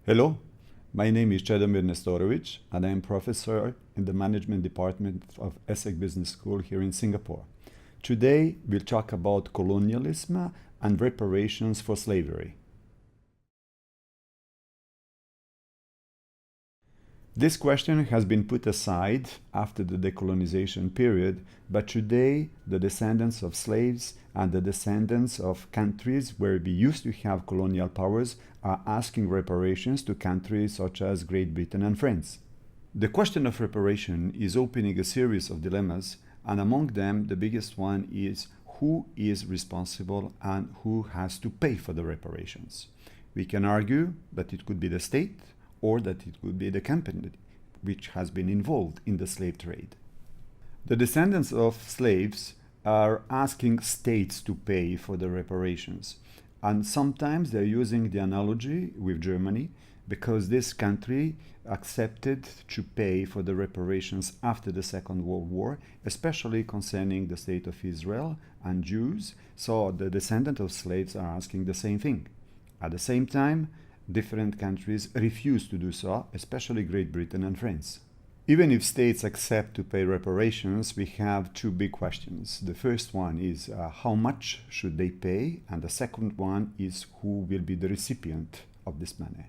Hello, my name is Chedomir Nestorovic, and I am professor in the management department of ESSEC Business School here in Singapore. Today, we'll talk about colonialism and reparations for slavery. This question has been put aside after the decolonization period, but today the descendants of slaves and the descendants of countries where we used to have colonial powers are asking reparations to countries such as Great Britain and France. The question of reparation is opening a series of dilemmas, and among them the biggest one is who is responsible and who has to pay for the reparations. We can argue that it could be the state, or that it could be the company which has been involved in the slave trade. The descendants of slaves are asking states to pay for the reparations. And sometimes they're using the analogy with Germany because this country accepted to pay for the reparations after the Second World War, especially concerning the state of Israel and Jews. So the descendants of slaves are asking the same thing. At the same time, different countries refuse to do so, especially Great Britain and France. Even if states accept to pay reparations, we have two big questions. The first one is how much should they pay? And the second one is who will be the recipient of this money.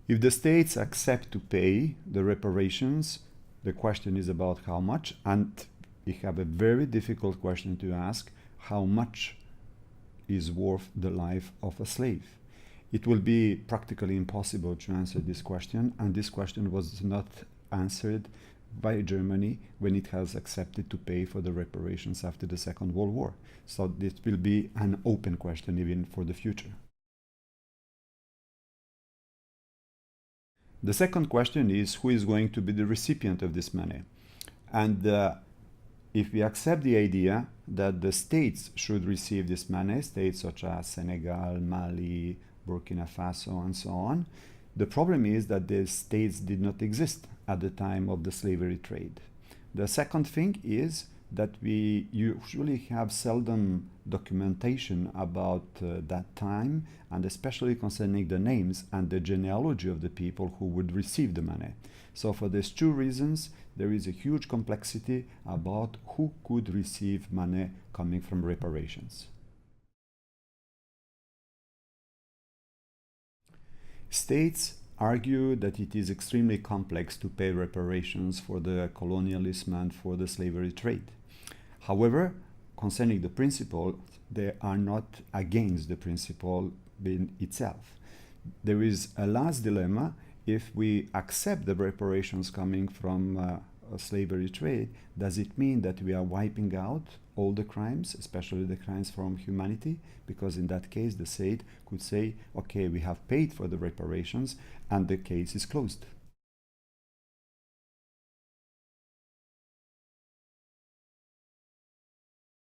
If the states accept to pay the reparations, the question is about how much, and we have a very difficult question to ask: how much is worth the life of a slave? It will be practically impossible to answer this question, and this question was not answered by Germany when it has accepted to pay for the reparations after the Second World War. So this will be an open question even for the future. The second question is who is going to be the recipient of this money? And if we accept the idea that the states should receive this money, states such as Senegal, Mali, Burkina Faso, and so on, the problem is that the states did not exist at the time of the slavery trade. The second thing is that we usually have seldom documentation about that time, and especially concerning the names and the genealogy of the people who would receive the money. So for these two reasons, there is a huge complexity about who could receive money coming from reparations. States argue that it is extremely complex to pay reparations for the colonialism and for the slavery trade. However, concerning the principle, they are not against the principle in itself. There is a last dilemma. If we accept the reparations coming from a slavery trade, does it mean that we are wiping out all the crimes, especially the crimes from humanity? Because in that case, the state could say, okay, we have paid for the reparations and the case is closed.